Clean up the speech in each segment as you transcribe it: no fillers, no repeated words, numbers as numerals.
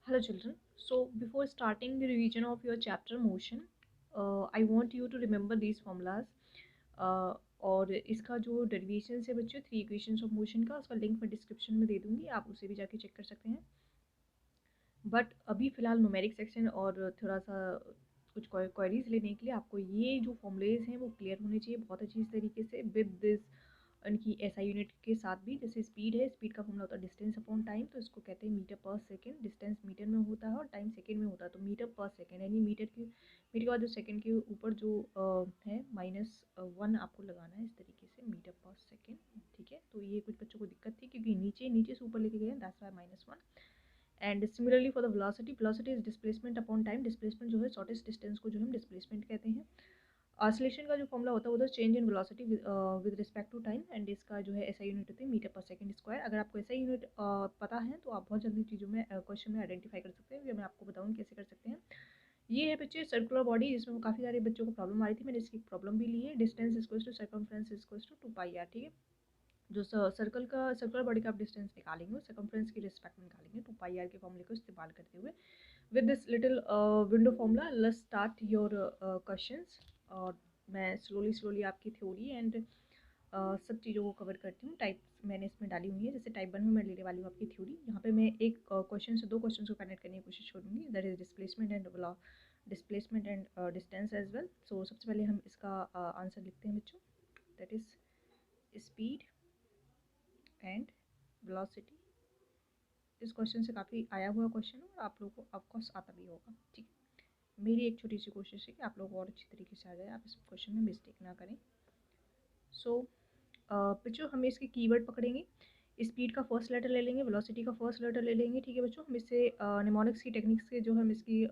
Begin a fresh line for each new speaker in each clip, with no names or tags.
Hello children. So before starting the revision of your chapter motion, I want you to remember these formulas. और इसका जो derivation है बच्चों 3 equations of motion का, उसका link मैं डिस्क्रिप्शन में दे दूंगी, आप उसे भी जाके चेक कर सकते हैं। बट अभी फ़िलहाल न्यूमेरिक सेक्शन और थोड़ा सा कुछ क्वेरीज लेने के लिए आपको ये जो फॉर्मूलेज हैं वो क्लियर होने चाहिए बहुत अच्छी तरीके से विद दिस उनकी एसआई यूनिट के साथ भी। जैसे स्पीड है, स्पीड का फॉर्मूला होता है डिस्टेंस अपॉन टाइम, तो इसको कहते हैं मीटर पर सेकंड। डिस्टेंस मीटर में होता है और टाइम सेकंड में होता है, तो मीटर पर सेकंड यानी मीटर के बाद जो सेकंड के ऊपर जो है -1 आपको लगाना है इस तरीके से, मीटर पर सेकंड। ठीक है, तो ये कुछ बच्चों को दिक्कत थी क्योंकि नीचे से ऊपर लेके गए, that's why -1। And similarly for the velocity is displacement upon time. Displacement जो है शॉर्टेस्ट डिस्टेंस को जो हम डिस्प्लेसमेंट कहते हैं। ऑसिलेशन का जो फॉर्मूला होता है वो change in velocity with respect to time, and इसका जो है एसआई यूनिट होती है मीटर पर सेकंड स्क्वायर। अगर आपको एसआई यूनिट पता है तो आप बहुत जल्दी चीज़ों में क्वेश्चन में आइडेंटिफाई कर सकते हैं। ये मैं आपको बताऊँगी कैसे कर सकते हैं। ये है बच्चे सर्कुलर बॉडी, जिसमें काफ़ी सारे बच्चों को प्रॉब्लम आ रही थी, मैंने इसकी प्रॉब्लम भी ली है। Distance equals to circumference equals to 2πr। ठीक है, जो सर्कुलर बॉडी का आप डिस्टेंस निकालेंगे, सर्कमफ्रेंस की रिस्पेक्ट में निकालेंगे 2πr के फॉर्मूले को इस्तेमाल करते हुए। With this little window formula let's start your questions. और मैं स्लोली आपकी थ्योरी एंड सब चीज़ों को कवर करती हूँ। टाइप्स मैंने इसमें डाली हुई है, जैसे टाइप 1 में मैं लेने वाली हूँ आपकी थ्योरी। यहाँ पे मैं एक क्वेश्चन से 2 क्वेश्चन को कनेक्ट करने की कोशिश करूँगी, that is displacement and distance as well. So सबसे पहले हम इसका आंसर लिखते हैं बच्चों, that is speed and velocity. इस क्वेश्चन से काफ़ी आया हुआ क्वेश्चन है और आप लोगों को ऑफकोर्स आता भी होगा। ठीक है, मेरी एक छोटी सी कोशिश है कि आप लोग और अच्छी तरीके से आ जाए, आप इस क्वेश्चन में मिस्टेक ना करें। सो बच्चों हम इसके कीवर्ड पकड़ेंगे। स्पीड का फर्स्ट लेटर ले लेंगे, वेलोसिटी का फर्स्ट लेटर ले लेंगे। ठीक है बच्चों, हम इससे निमोनिक्स की टेक्निक्स से जो हम इसकी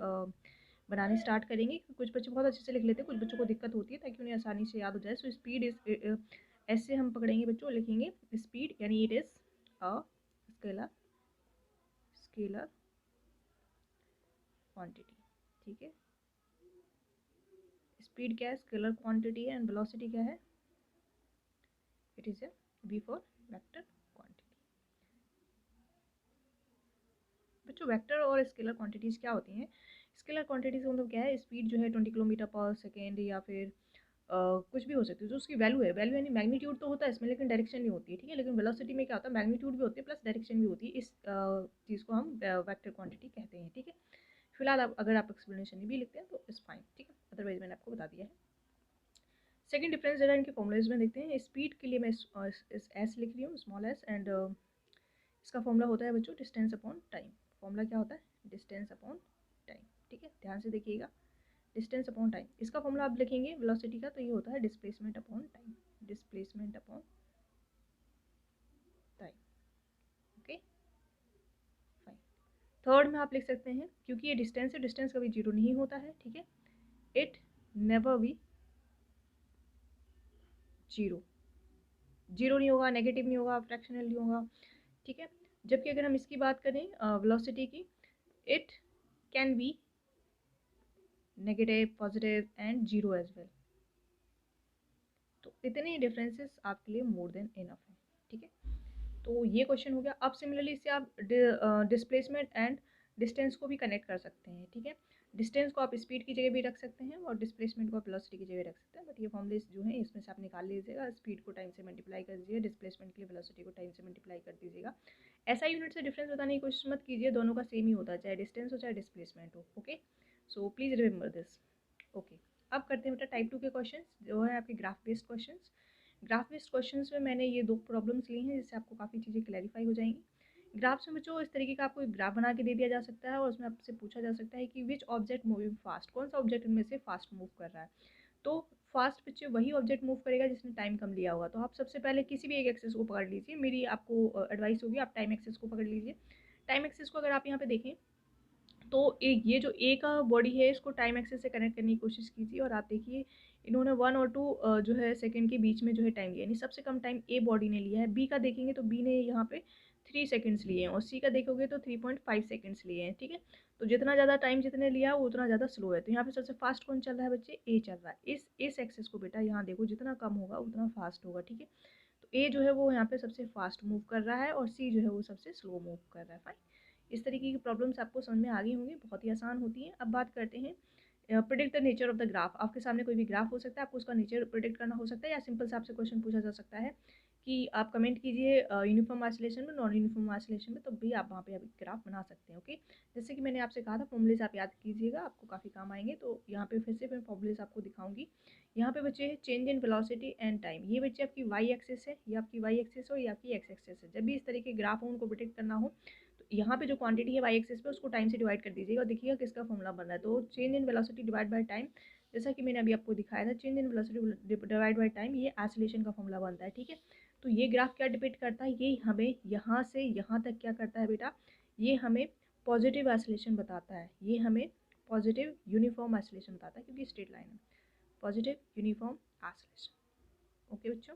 बनाने स्टार्ट करेंगे। कुछ बच्चे बहुत अच्छे से लिख लेते हैं, कुछ बच्चों को दिक्कत होती है, ताकि उन्हें आसानी से याद हो जाए। सो स्पीड इज ऐसे हम पकड़ेंगे बच्चों, लिखेंगे स्पीड यानी it is a scalar quantity. ठीक है, स्पीड क्या है, स्केलर क्वांटिटी है, एंड वेलोसिटी क्या है, it is A V for vector quantity. बच्चों वेक्टर और स्केलर क्वांटिटीज क्या होती हैं? स्केलर क्वांटिटीज मतलब क्या है, स्पीड जो है 20 किलोमीटर पर सेकेंड या फिर कुछ भी हो सकती है, जो उसकी वैल्यू है। वैल्यू यानी मैग्नीट्यूड तो होता है इसमें, लेकिन डायरेक्शन नहीं होती है। ठीक है, लेकिन वेलोसिटी में क्या होता है, मैग्नीट्यूड भी होती है प्लस डायरेक्शन भी होती है। इस चीज़ को हम वेक्टर क्वांटिटी कहते हैं। ठीक है, फिलहाल अगर आप एक्सप्लेनेशन भी लिखते हैं तो इट्स फाइन। ठीक है, अदरवाइज मैंने आपको बता दिया है। सेकंड डिफरेंस जरा इनके फॉर्मूलेज में देखते हैं। स्पीड के लिए मैं एस लिख रही हूँ, स्मॉल एस, एंड इसका फॉर्मूला होता है बच्चों डिस्टेंस अपॉन टाइम। फॉर्मूला क्या होता है, डिस्टेंस अपॉन टाइम। ठीक है, ध्यान से देखिएगा, डिस्टेंस अपॉन टाइम। इसका फॉर्मूला आप लिखेंगे वेलोसिटी का, तो ये होता है displacement upon time, displacement upon time. Okay fine. Third में आप लिख सकते हैं, क्योंकि ये डिस्टेंस है, डिस्टेंस कभी जीरो नहीं होता है। ठीक है, it never be zero, zero नहीं होगा, नेगेटिव नहीं होगा, फ्रैक्शनल नहीं होगा। ठीक है, जबकि अगर हम इसकी बात करें वेलोसिटी की, it can be negative, positive and zero as well. तो इतने डिफरेंसेस आपके लिए मोर देन इनफ है। ठीक है, तो ये क्वेश्चन हो गया। अब सिमिलरली इससे आप डिस्प्लेसमेंट एंड डिस्टेंस को भी कनेक्ट कर सकते हैं। ठीक है, डिस्टेंस को आप स्पीड की जगह भी रख सकते हैं और डिस्प्लेसमेंट को आप वेलोसिटी की जगह रख सकते हैं। बट ये फॉर्मूले जो है इसमें से आप निकाल लीजिएगा, स्पीड को टाइम से मल्टीप्लाई कर दीजिएगा, डिस्प्लेसमेंट के लिए वेलोसिटी को टाइम से मल्टीप्लाई कर दीजिएगा। ऐसा यूनिट से डिफरेंस बताने की कोशिश मत कीजिए, दोनों का सेम ही होता है, चाहे डिस्टेंस हो चाहे डिस्प्लेसमेंट हो। Okay, so please remember this. Okay, अब करते हैं बेटा टाइप 2 के क्वेश्चन, जो है आपके graph based question. Graph based questions में मैंने ये 2 प्रॉब्लम्स ली हैं, जिससे आपको काफ़ी चीज़ें क्लैरिफाई हो जाएंगी। ग्राफ्स में बच्चों इस तरीके का आपको एक ग्राफ बना के दे दिया जा सकता है और उसमें आपसे पूछा जा सकता है कि विच ऑब्जेक्ट मूविंग फास्ट, कौन सा ऑब्जेक्ट इनमें से फास्ट मूव कर रहा है। तो फास्ट बच्चे वही ऑब्जेक्ट मूव करेगा जिसने टाइम कम लिया होगा। तो आप सबसे पहले किसी भी एक एक्सिस को पकड़ लीजिए, मेरी आपको एडवाइस होगी आप टाइम एक्सिस को पकड़ लीजिए। टाइम एक्सिस को अगर आप यहाँ पे देखें तो एक ये जो ए का बॉडी है, इसको टाइम एक्सेस से कनेक्ट करने की कोशिश कीजिए और आप देखिए इन्होंने 1 और 2 जो है सेकंड के बीच में जो है टाइम लिया, यानी सबसे कम टाइम ए बॉडी ने लिया है। बी का देखेंगे तो बी ने यहाँ पे 3 सेकंड्स लिए हैं और सी का देखोगे तो 3.5 सेकंड्स लिए हैं। ठीक है, तो जितना ज़्यादा टाइम जितने लिया वो उतना ज़्यादा स्लो है। तो यहाँ पे सबसे फास्ट कौन चल रहा है बच्चे, ए चल रहा है। इस एक्सेस को बेटा यहाँ देखो, जितना कम होगा उतना फास्ट होगा। ठीक है, तो ए जो है वो यहाँ पे सबसे फास्ट मूव कर रहा है और सी जो है वो सबसे स्लो मूव कर रहा है। फाइन, इस तरीके की प्रॉब्लम्स आपको समझ में आ गई होंगी, बहुत ही आसान होती हैं। अब बात करते हैं predict the nature of the graph. आपके सामने कोई भी ग्राफ हो सकता है, आपको उसका नेचर प्रिडिक्ट करना हो सकता है, या सिंपल से आपसे क्वेश्चन पूछा जा सकता है कि आप कमेंट कीजिए यूनिफॉर्म ऑसिलेशन में, नॉन यूनिफॉर्म ऑसिलेशन में, तो भी आप वहाँ पे अभी ग्राफ बना सकते हैं। ओके, जैसे कि मैंने आपसे कहा था फॉर्मूलेज आप याद कीजिएगा, आपको काफ़ी काम आएंगे। तो यहाँ पे फिर से मैं फॉर्मूलेज आपको दिखाऊंगी। यहाँ पे बच्चे है change in velocity and time. ये बच्चे आपकी वाई एक्सिस है, ये आपकी वाई एक्सिस हो, ये आपकी एक्स एक्सिस है। जब भी इस तरह के ग्राफ हो उनको प्रिडिक्ट करना हो, यहाँ पे जो क्वांटिटी है वाई एक्सिस पे उसको टाइम से डिवाइड कर दीजिएगा और देखिएगा किसका फॉर्मूला बन रहा है। तो change in velocity divide by time, जैसा कि मैंने अभी आपको दिखाया था, change in velocity divide by time, ये ऑसिलेशन का फॉर्मूला बनता है। ठीक है, तो ये ग्राफ क्या डिपेंड करता है, ये हमें यहाँ से यहाँ तक क्या करता है बेटा, ये हमें पॉजिटिव ऑसिलेशन बताता है, ये हमें पॉजिटिव यूनिफॉर्म ऑसिलेशन बताता है, क्योंकि स्ट्रेट लाइन है, पॉजिटिव यूनिफॉर्म ऑसिलेशन। ओके बच्चों,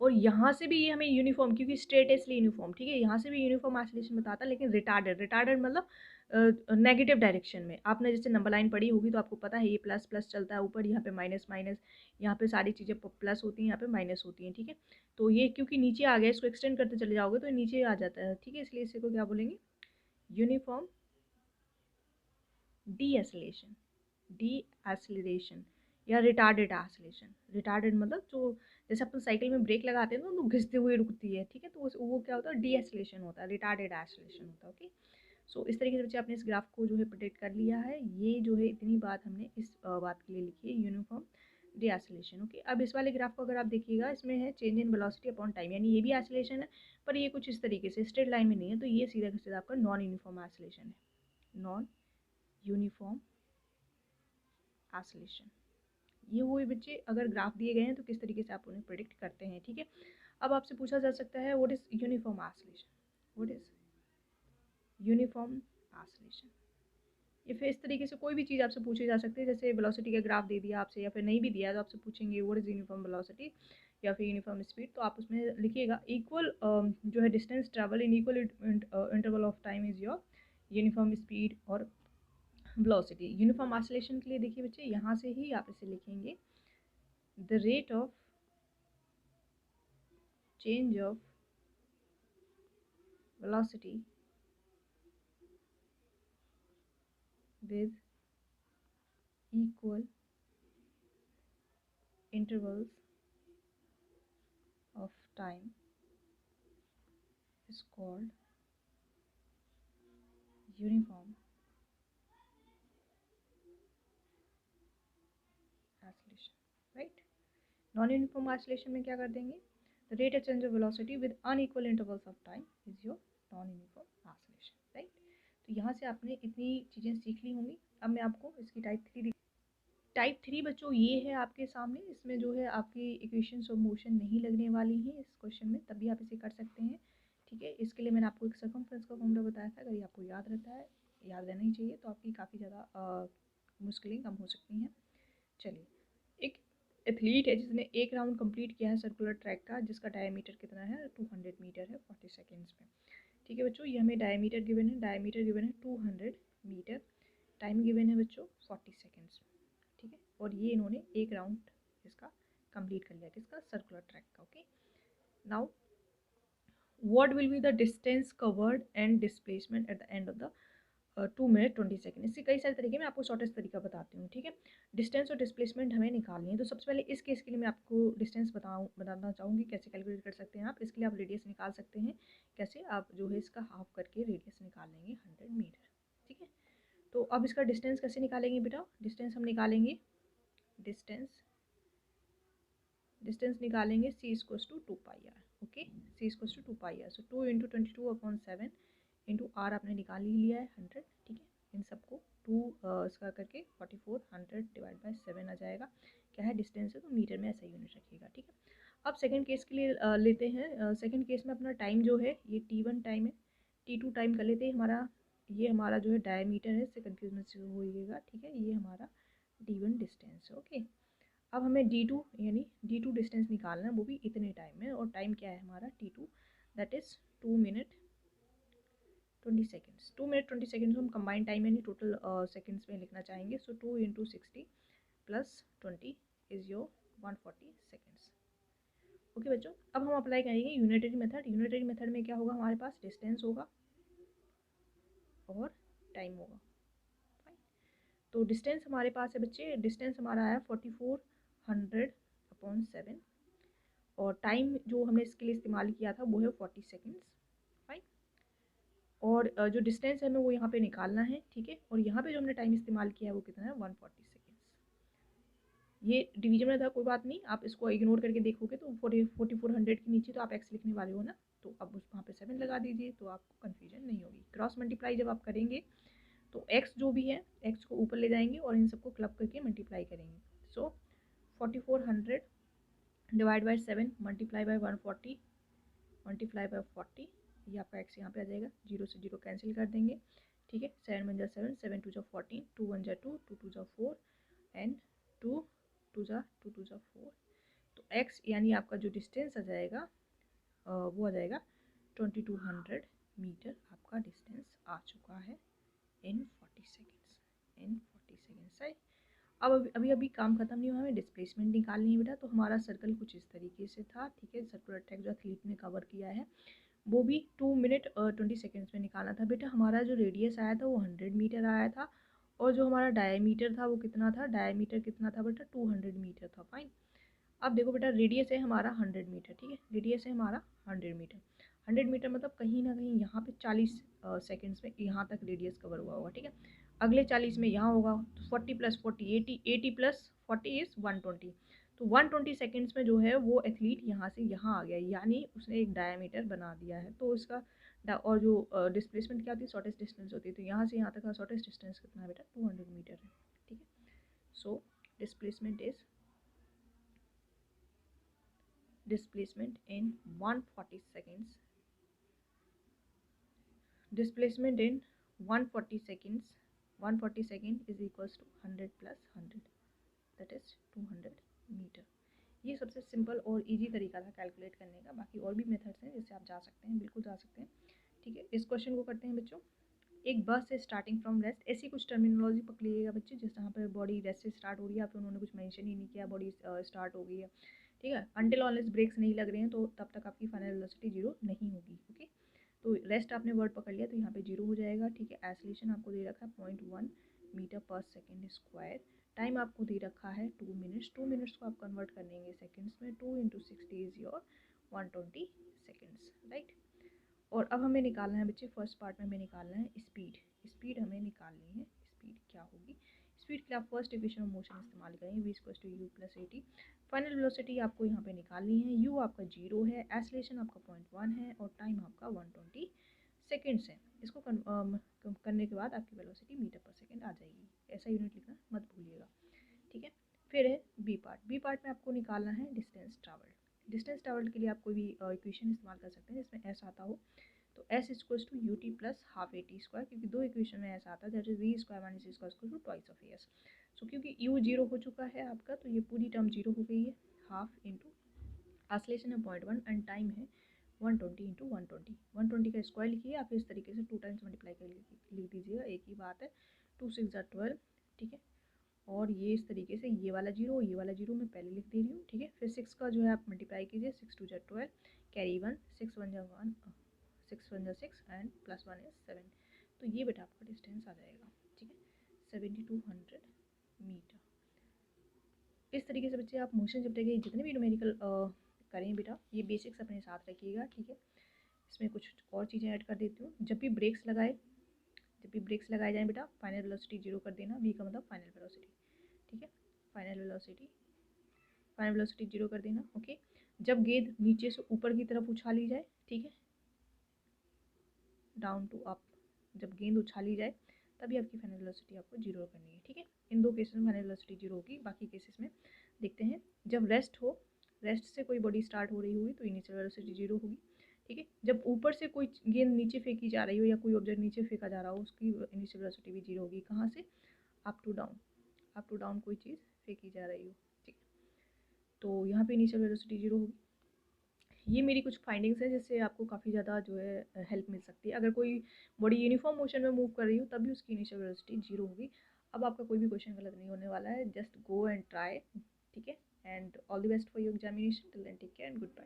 और यहाँ से भी ये हमें यूनिफॉर्म, क्योंकि स्ट्रेट है इसलिए यूनिफॉर्म, ठीक है, यहाँ से भी यूनिफॉर्म ऑसिलेशन बताता है, लेकिन रिटार्डेड, रिटार्डेड मतलब नेगेटिव डायरेक्शन में। आपने जैसे नंबर लाइन पढ़ी होगी तो आपको पता है ये प्लस प्लस चलता है ऊपर, यहाँ पे माइनस माइनस, यहाँ पे सारी चीज़ें प्लस होती हैं, यहाँ पे माइनस होती हैं। ठीक है, तो ये क्योंकि नीचे आ गया, इसको एक्सटेंड करते चले जाओगे तो नीचे आ जाता है। ठीक है, इसलिए इसी को क्या बोलेंगे, uniform D acceleration, D acceleration या रिटार्डेड एसलेशन। रिटार्डेड मतलब जो, जैसे अपन साइकिल में ब्रेक लगाते हैं ना तो घिसते हुए रुकती है, ठीक है, तो वो क्या होता है, डी एसलेशन होता है, रिटार्डेड एसलेशन होता है। ओके, सो इस तरीके से बच्चे आपने इस ग्राफ को जो है प्रोटेक्ट कर लिया है। ये जो है इतनी बात हमने इस बात के लिए लिखी है, यूनिफॉर्म डी एसलेशन। ओके, अब इस वाले ग्राफ को अगर आप देखिएगा, इसमें है change in velocity upon time, यानी ये भी एसलेशन है, पर ये कुछ इस तरीके से स्ट्रेट लाइन में नहीं है, तो ये सीधा सीधा आपका नॉन यूनिफॉर्म एसलेशन है, नॉन यूनिफॉर्म ऑसिलेशन। ये हुए बच्चे, अगर ग्राफ दिए गए हैं तो किस तरीके से आप उन्हें प्रेडिक्ट करते हैं। ठीक है, अब आपसे पूछा जा सकता है what is uniform oscillation, what is uniform oscillation. या फिर इस तरीके से कोई भी चीज़ आपसे पूछी जा सकती है, जैसे वेलोसिटी का ग्राफ दे दिया आपसे, या फिर नहीं भी दिया तो आपसे पूछेंगे व्हाट इज यूनिफॉर्म वेलोसिटी या फिर यूनिफॉर्म स्पीड, तो आप उसमें लिखिएगा इक्वल जो है distance travel in equal interval of time is your uniform speed और वेलोसिटी। यूनिफॉर्म ऑसिलेशन के लिए देखिए बच्चे, यहाँ से ही आप इसे लिखेंगे the rate of change of velocity with equal intervals of time is called uniform oscillation, right? Non uniform oscillation में क्या कर देंगे, the rate of change of velocity with unequal intervals of time is your non uniform oscillation, right. तो यहाँ से आपने इतनी चीज़ें सीख ली होंगी। अब मैं आपको इसकी टाइप थ्री बच्चों ये है आपके सामने। इसमें जो है आपकी इक्वेशंस ऑफ मोशन नहीं लगने वाली हैं इस क्वेश्चन में, तभी आप इसे कर सकते हैं। ठीक है, इसके लिए मैंने आपको एक सर्कमफ्रेंस का फॉर्मूला बताया था, अगर ये आपको याद रहता है, याद रहना ही चाहिए, तो आपकी काफ़ी ज़्यादा मुश्किलें कम हो सकती हैं। चलिए, एक एथलीट है जिसने एक राउंड कंप्लीट किया है सर्कुलर ट्रैक का, जिसका डायमीटर कितना है, 200 मीटर है 40 सेकेंड्स में। ठीक है बच्चों, ये हमें डायमीटर गिवन है, डायमीटर गिवन है 200 मीटर, टाइम गिवन है बच्चों 40 सेकेंड्स। ठीक है, और ये इन्होंने एक राउंड इसका कंप्लीट कर लिया, किसका, सर्कुलर ट्रैक का। Okay, now what will be the distance covered and displacement at the end of the 2 minute 20 second. इससे कई सारे तरीके, मैं आपको शॉर्टेस्ट तरीका बताती हूँ। ठीक है, डिस्टेंस और डिस्प्लेसमेंट हमें निकालनी है, तो सबसे पहले इस केस के लिए मैं आपको डिस्टेंस बताना चाहूँगी कैसे कैलकुलेट कर सकते हैं आप। इसके लिए आप रेडियस निकाल सकते हैं, कैसे, आप जो है इसका हाफ करके रेडियस निकाल लेंगे 100 मीटर। ठीक है, तो अब इसका डिस्टेंस कैसे निकालेंगे बेटा, डिस्टेंस हम निकालेंगे, डिस्टेंस निकालेंगे C equals to 2 pi r. Okay, C equals to 2 pi r, so 2 into 22/7 into r आपने निकाल ही लिया है 100। ठीक है, इन सबको 2 इसका करके 4400 डिवाइड बाई 7 आ जाएगा। क्या है, डिस्टेंस है तो मीटर में ऐसा यूनिट रखिएगा। ठीक है, अब सेकंड केस के लिए लेते हैं। सेकंड केस में अपना टाइम जो है ये T1 टाइम है, T2 टाइम कर लेते हैं। हमारा ये हमारा जो है डायमीटर है, इससे कन्फ्यूज मत होइएगा। ठीक है, ये हमारा D1 डिस्टेंस है। ओके, अब हमें D2 यानी D2 डिस्टेंस निकालना है, वो भी इतने टाइम में, और टाइम क्या है हमारा T2, that is 2 minute 20 seconds. 2 minute 20 seconds हम कंबाइंड टाइम यानी टोटल सेकेंड्स में लिखना चाहेंगे। सो 2 into 60 plus 20 is your 140 seconds. Okay बच्चों, अब हम अप्लाई करेंगे यूनिटरी मेथड। यूनिटरी मेथड में क्या होगा, हमारे पास डिस्टेंस होगा, और टाइम होगा। तो डिस्टेंस हमारे पास है बच्चे, डिस्टेंस हमारा आया 4400/7 और टाइम जो हमने इसके लिए इस्तेमाल किया था वो है 40 सेकेंड्स। फाइन। और जो डिस्टेंस है हमें वो यहाँ पे निकालना है, ठीक है। और यहाँ पे जो हमने टाइम इस्तेमाल किया है वो कितना है, 140 सेकेंड्स। ये डिवीजन में था, कोई बात नहीं, आप इसको इग्नोर करके देखोगे तो 4400 के नीचे तो आप एक्स लिखने वाले हो ना, तो अब उस वहाँ पे 7 लगा दीजिए तो आपको कन्फ्यूजन नहीं होगी। क्रॉस मल्टीप्लाई जब आप करेंगे तो एक्स जो भी है एक्स को ऊपर ले जाएंगे और इन सबको क्लब करके मल्टीप्लाई करेंगे। सो 4400 divide by 7 multiply by 140 multiply by 40, ये आपका एक्स यहाँ पे आ जाएगा, जीरो से जीरो कैंसिल कर देंगे, ठीक है। 7 1 जा 7, 7 2 जा 14, 2 1 जा 2, 2 2 जा 4 एंड 2 2 जा 2 2 जा 4। तो एक्स यानी आपका जो डिस्टेंस आ जाएगा वो आ जाएगा 2200 मीटर, आपका डिस्टेंस आ चुका है इन 40 सेकेंड्स सही। अब अभी काम खत्म नहीं हुआ, हमें डिस्प्लेसमेंट निकालनी है बेटा। तो हमारा सर्कल कुछ इस तरीके से था, ठीक है। सर्कुलर ट्रैक जो एथलीट ने कवर किया है वो भी 2 मिनट 20 सेकेंड्स में निकालना था बेटा। हमारा जो रेडियस आया था वो 100 मीटर आया था और जो हमारा डायमीटर था वो कितना था, डायमीटर कितना था बेटा, 200 मीटर था। फाइन। अब देखो बेटा, रेडियस है हमारा 100 मीटर, ठीक है। रेडियस है हमारा 100 मीटर, 100 मीटर मतलब कहीं ना कहीं यहाँ पे 40 सेकेंड्स में यहाँ तक रेडियस कवर हुआ होगा, ठीक है। अगले 40 में यहाँ होगा, तो 40 + 40 80, 80 + 40 इज़ 120। तो 120 सेकेंड्स में जो है वो एथलीट यहाँ से यहाँ आ गया, यानी उसने एक डायमीटर बना दिया है। तो इसका और जो डिस्प्लेसमेंट क्या होती है, शॉर्टेस्ट डिस्टेंस होती है। तो यहाँ से यहाँ तक का शॉर्टेस्ट डिस्टेंस कितना है बेटा, 200 मीटर है, ठीक है। So displacement is displacement in 140 seconds, displacement in 140 seconds, 140 second is equals to 100 + 100 that is 200 metre. ये सबसे सिंपल और इजी तरीका था कैलकुलेट करने का। बाकी और भी मेथड्स हैं जिससे आप जा सकते हैं, बिल्कुल जा सकते हैं, ठीक है। इस क्वेश्चन को करते हैं बच्चों। एक बस है स्टार्टिंग फ्रॉम रेस्ट, ऐसी कुछ टर्मिनोलॉजी पकड़ लीजिएगा बच्चे जिस जहाँ पर बॉडी रेस्ट से स्टार्ट हो रही है, आप उन्होंने कुछ मेंशन ही नहीं किया, बॉडी स्टार्ट हो गई है, ठीक है। अनटिल ऑनलेस ब्रेक्स नहीं लग रहे हैं तो तब तक आपकी फाइनल वेलोसिटी जीरो नहीं होगी, ओके। तो रेस्ट आपने वर्ड पकड़ लिया तो यहाँ पे जीरो हो जाएगा, ठीक है। एक्सेलरेशन आपको दे रखा है 0.1 मीटर पर सेकेंड स्क्वायर। टाइम आपको दे रखा है 2 मिनट्स, 2 मिनट्स को आप कन्वर्ट कर लेंगे सेकेंड्स में, 2 × 60 इज योर 120 सेकेंड्स, राइट। और अब हमें निकालना है बच्चे, फर्स्ट पार्ट में हमें निकालना है स्पीड। स्पीड हमें निकालनी है, स्पीड क्या होगी। स्पीड के लिए आप फर्स्ट इक्वेशन ऑफ मोशन इस्तेमाल करेंगे, v = u + at। Final velocity आपको यहाँ पे निकालनी है, u आपका 0 है, एक्सेलरेशन आपका 0.1 है और टाइम आपका 120 सेकेंड्स है। इसको करने के बाद आपकी वेलोसिटी मीटर पर सेकेंड आ जाएगी। ऐसा यूनिट लिखना मत भूलिएगा, ठीक है। फिर है बी पार्ट। बी पार्ट में आपको निकालना है डिस्टेंस ट्रैवल्ड। डिस्टेंस ट्रैवल्ड के लिए आप कोई भी इक्वेशन इस्तेमाल कर सकते हैं जिसमें एस आता हो। तो s = ut + ½ at², क्योंकि दो इक्वेशन में ऐसा आता है, that is v² - c² = twice of as। सो क्योंकि u 0 हो चुका है आपका तो ये पूरी टर्म 0 हो गई है, हाफ इंटू एक्सेलरेशन है 0.1 एंड टाइम है 120 × 120। 120 का स्क्वायर लिखिए, आप इस तरीके से 2 टाइम्स मल्टीप्लाई कर लिख दीजिएगा, एक ही बात है। 2 6 = 12, ठीक है। और ये इस तरीके से ये वाला जीरो, ये वाला जीरो मैं पहले लिख दे रही हूँ, ठीक है। फिर 6 का जो है आप मल्टीप्लाई कीजिए, 6 2 = 12, कैरी 1, 6 1 = 1, 6 1 = 6 एंड +1 is 7। तो ये बेटा आपका डिस्टेंस आ जाएगा, ठीक है, 7200 मीटर। इस तरीके से बच्चे आप मोशन चैप्टर के जितने भी न्यूमेरिकल करें बेटा, ये बेसिक्स अपने साथ रखिएगा, ठीक है। इसमें कुछ और चीज़ें ऐड कर देती हूँ। जब भी ब्रेक्स लगाए जाएँ बेटा, फाइनल वेलोसिटी 0 कर देना, v का मतलब फाइनल वेलोसिटी, ठीक है। फाइनल वेलोसिटी 0 कर देना, ओके। जब गेंद नीचे से ऊपर की तरफ उछाली जाए, ठीक है, डाउन टू अप, जब गेंद उछाली जाए तभी आपकी फाइनल वेलोसिटी आपको 0 करनी है, ठीक है। इन दो केसेस में फाइनल वेलोसिटी 0 होगी। बाकी केसेस में देखते हैं, जब रेस्ट हो, रेस्ट से कोई बॉडी स्टार्ट हो रही होगी तो इनिशियल वेलोसिटी 0 होगी, ठीक है। जब ऊपर से कोई गेंद नीचे फेंकी जा रही हो या कोई ऑब्जेक्ट नीचे फेंका जा रहा हो, उसकी इनिशियल वेलोसिटी भी 0 होगी। कहाँ से, अप टू डाउन कोई चीज़ फेंकी जा रही हो, ठीक है। तो यहाँ पे इनिशियल वेलोसिटी 0 होगी। ये मेरी कुछ फाइंडिंग्स है जिससे आपको काफ़ी ज़्यादा जो है हेल्प मिल सकती है। अगर कोई बॉडी यूनिफॉर्म मोशन में मूव कर रही हो तभी उसकी इनिशियल वेलोसिटी 0 होगी। अब आपका कोई भी क्वेश्चन गलत नहीं होने वाला है, जस्ट गो एंड ट्राई, ठीक है। And all the best for your examination, till then take care and good bye.